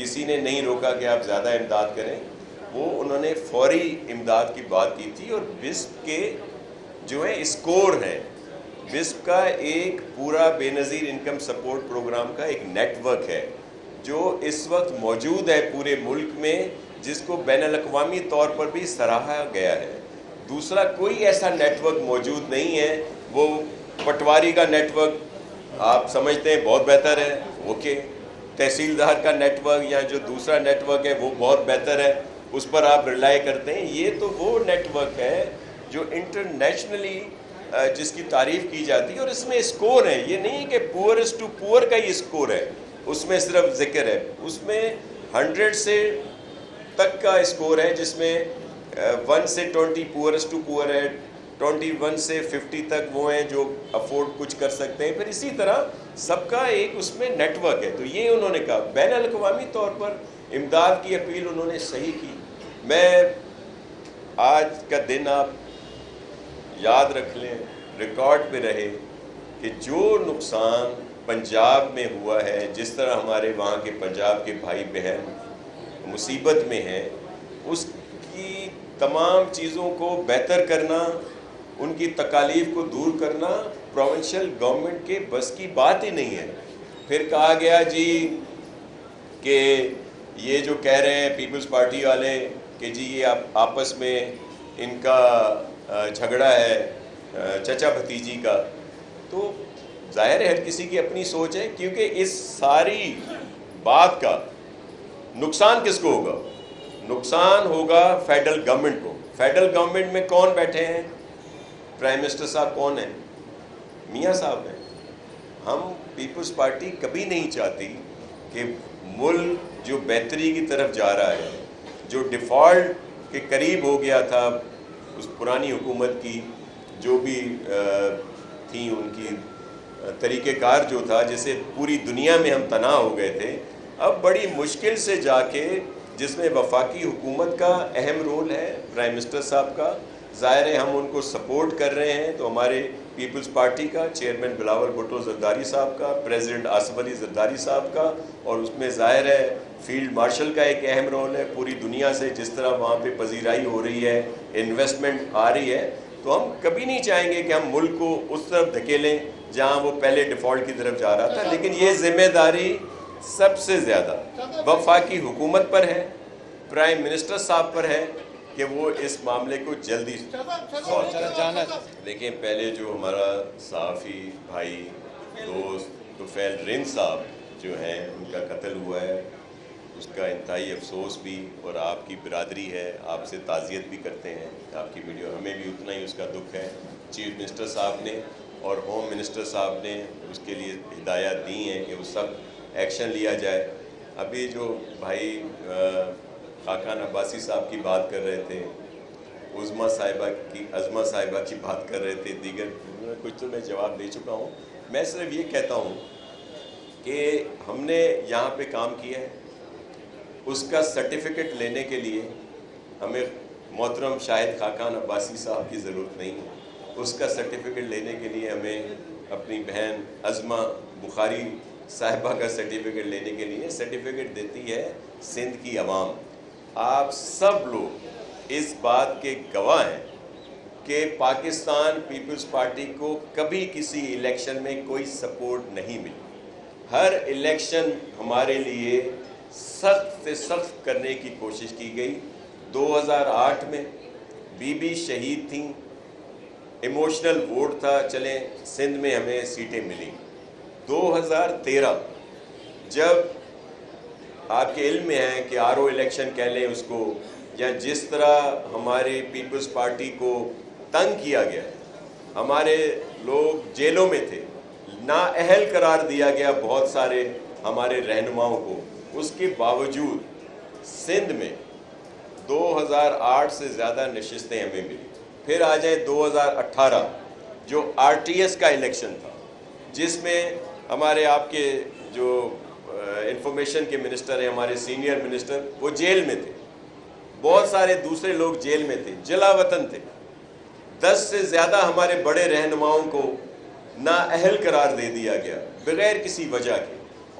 کسی نے نہیں روکا کہ آپ زیادہ امداد کریں. وہ انہوں نے فوری امداد کی بات کی تھی. اور وسپ کے جو ہے اسکور ہیں, وسپ کا ایک پورا بے نظیر انکم سپورٹ پروگرام کا ایک نیٹ ورک ہے جو اس وقت موجود ہے پورے ملک میں, جس کو بین الاقوامی طور پر بھی سراہا گیا ہے. دوسرا کوئی ایسا نیٹ ورک موجود نہیں ہے. وہ پٹواری کا نیٹ ورک آپ سمجھتے ہیں بہت بہتر ہے, اوکے. تحصیلدار کا نیٹ ورک یا جو دوسرا نیٹ ورک ہے وہ بہت بہتر ہے, اس پر آپ ریلائی کرتے ہیں. یہ تو وہ نیٹ ورک ہے جو انٹرنیشنلی جس کی تعریف کی جاتی ہے, اور اس میں اسکور ہے. یہ نہیں ہے کہ پورسٹ ٹو پور کا ہی اسکور ہے, اس میں صرف ذکر ہے. اس میں 100 سے تک کا اسکور ہے, جس میں 1 سے 20 پورسٹ ٹو پور ہے, 21 سے 50 تک وہ ہیں جو افورڈ کچھ کر سکتے ہیں. پھر اسی طرح سب کا ایک اس میں نیٹ ورک ہے. تو یہ انہوں نے کہا بین الاقوامی طور پر امداد کی اپیل انہوں نے صحیح کی. میں آج کا دن آپ یاد رکھ لیں, ریکارڈ پہ رہے کہ جو نقصان پنجاب میں ہوا ہے, جس طرح ہمارے وہاں کے پنجاب کے بھائی بہن مصیبت میں ہیں, اس کی تمام چیزوں کو بہتر کرنا, ان کی تکالیف کو دور کرنا پروونشل گورنمنٹ کے بس کی بات ہی نہیں ہے. پھر کہا گیا جی کہ یہ جو کہہ رہے ہیں پیپلز پارٹی والے کہ جی یہ آپس میں ان کا جھگڑا ہے چچا بھتیجی کا. تو ظاہر ہے ہر کسی کی اپنی سوچ ہے, کیونکہ اس ساری بات کا نقصان کس کو ہوگا؟ نقصان ہوگا فیڈرل گورنمنٹ کو. فیڈرل گورنمنٹ میں کون بیٹھے ہیں؟ پرائم منسٹر صاحب کون ہیں؟ میاں صاحب ہیں. ہم پیپلز پارٹی کبھی نہیں چاہتی کہ ملک جو بہتری کی طرف جا رہا ہے, جو ڈیفالٹ کے قریب ہو گیا تھا اس پرانی حکومت کی, جو بھی تھیں ان کی طریقہ کار جو تھا, جسے پوری دنیا میں ہم تنہا ہو گئے تھے, اب بڑی مشکل سے جا کے, جس میں وفاقی حکومت کا اہم رول ہے, پرائم منسٹر صاحب کا, ظاہر ہے ہم ان کو سپورٹ کر رہے ہیں. تو ہمارے پیپلز پارٹی کا چیئرمین بلاول بھٹو زرداری صاحب کا, پریزیڈنٹ آصف علی زرداری صاحب کا, اور اس میں ظاہر ہے فیلڈ مارشل کا ایک اہم رول ہے. پوری دنیا سے جس طرح وہاں پہ پذیرائی ہو رہی ہے, انویسٹمنٹ آ رہی ہے, تو ہم کبھی نہیں چاہیں گے کہ ہم ملک کو اس طرف دھکیلیں جہاں وہ پہلے ڈیفالٹ کی طرف جا رہا تھا. لیکن یہ ذمہ داری سب سے زیادہ وفاقی حکومت پر ہے, پرائم منسٹر صاحب پر ہے کہ وہ اس معاملے کو جلدی دیکھیں. پہلے جو ہمارا صحافی بھائی دوست طفیل رند صاحب جو ہیں, ان کا قتل ہوا ہے, اس کا انتہائی افسوس بھی, اور آپ کی برادری ہے, آپ سے تعزیت بھی کرتے ہیں. آپ کی ویڈیو ہمیں بھی اتنا ہی اس کا دکھ ہے. چیف منسٹر صاحب نے اور ہوم منسٹر صاحب نے اس کے لیے ہدایات دی ہیں کہ اس سخت ایکشن لیا جائے. ابھی جو بھائی خاقان عباسی صاحب کی بات کر رہے تھے, عظمیٰ صاحبہ کی بات کر رہے تھے, دیگر کچھ تو میں جواب دے چکا ہوں. میں صرف یہ کہتا ہوں کہ ہم نے یہاں پہ کام کیا ہے, اس کا سرٹیفکیٹ لینے کے لیے ہمیں محترم شاہد خاقان عباسی صاحب کی ضرورت نہیں ہے. اس کا سرٹیفکیٹ لینے کے لیے ہمیں اپنی بہن عظمیٰ بخاری صاحبہ کا سرٹیفکیٹ لینے کے لیے سرٹیفکیٹ دیتی ہے سندھ کی عوام. آپ سب لوگ اس بات کے گواہ ہیں کہ پاکستان پیپلز پارٹی کو کبھی کسی الیکشن میں کوئی سپورٹ نہیں ملی. ہر الیکشن ہمارے لیے سخت سے سخت کرنے کی کوشش کی گئی. 2008 میں بی بی شہید تھیں, ایموشنل ووٹ تھا, چلیں سندھ میں ہمیں سیٹیں ملیں. 2013 جب آپ کے علم میں ہے کہ آر او الیکشن کہہ لیں اس کو, یا جس طرح ہمارے پیپلز پارٹی کو تنگ کیا گیا, ہمارے لوگ جیلوں میں تھے, نااہل قرار دیا گیا بہت سارے ہمارے رہنماؤں کو, اس کے باوجود سندھ میں 2008 سے زیادہ نشستیں ہمیں ملی. پھر آ جائیں 2018 جو آر ٹی ایس کا الیکشن تھا, جس میں ہمارے آپ کے جو انفارمیشن کے منسٹر ہیں, ہمارے سینئر منسٹر, وہ جیل میں تھے, بہت سارے دوسرے لوگ جیل میں تھے, جلا وطن تھے. 10 سے زیادہ ہمارے بڑے رہنماؤں کو نااہل قرار دے دیا گیا بغیر کسی وجہ کے,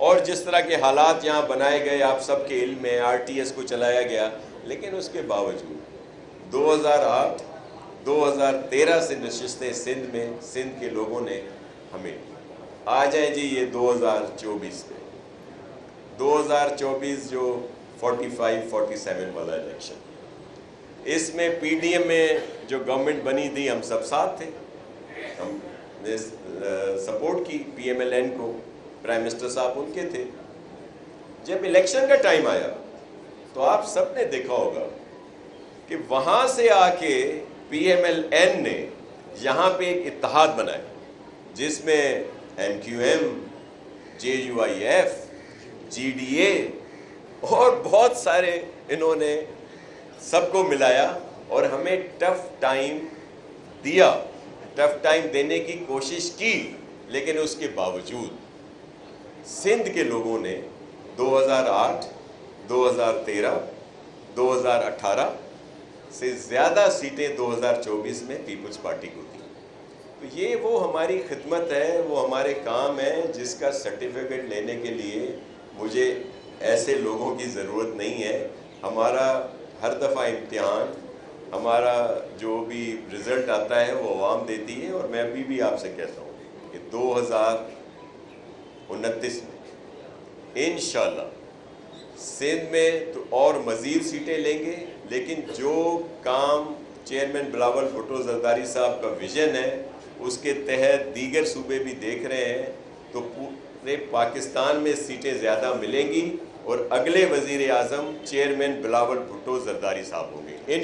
اور جس طرح کے حالات یہاں بنائے گئے آپ سب کے علم میں، RTS کو چلایا گیا، لیکن اس کے باوجود 2008 2013 سے نشستیں سندھ میں سندھ کے لوگوں نے ہمیں آ جائیں جی یہ 2024 میں 2024 جو 45-47 والا الیکشن، اس میں PDM میں جو گورنمنٹ بنی تھی ہم سب ساتھ تھے، ہم نے سپورٹ کی PMLN کو، پرائم منسٹر صاحب ان کے تھے۔ جب الیکشن کا ٹائم آیا تو آپ سب نے دیکھا ہوگا کہ وہاں سے آ کے PMLN نے یہاں پہ ایک اتحاد بنایا جس میں MQM، JUIF، GDA اور بہت سارے انہوں نے سب کو ملایا اور ہمیں ٹف ٹائم دیا، ٹف ٹائم دینے کی کوشش کی، لیکن اس کے باوجود سندھ کے لوگوں نے 2008 2013 2018 سے زیادہ سیٹیں 2024 میں پیپلز پارٹی کو دی۔ تو یہ وہ ہماری خدمت ہے، وہ ہمارے کام ہے جس کا سرٹیفکیٹ لینے کے لیے مجھے ایسے لوگوں کی ضرورت نہیں ہے۔ ہمارا ہر دفعہ امتحان، ہمارا جو بھی رزلٹ آتا ہے وہ عوام دیتی ہے، اور میں ابھی بھی آپ سے کہتا ہوں کہ 2029 میں انشاءاللہ سندھ میں تو اور مزید سیٹیں لیں گے، لیکن جو کام چیئرمین بلاول بھٹو زرداری صاحب کا ویژن ہے اس کے تحت دیگر صوبے بھی دیکھ رہے ہیں، تو پورے پاکستان میں سیٹیں زیادہ ملیں گی، اور اگلے وزیر اعظم چیئرمین بلاول بھٹو زرداری صاحب ہوں گے۔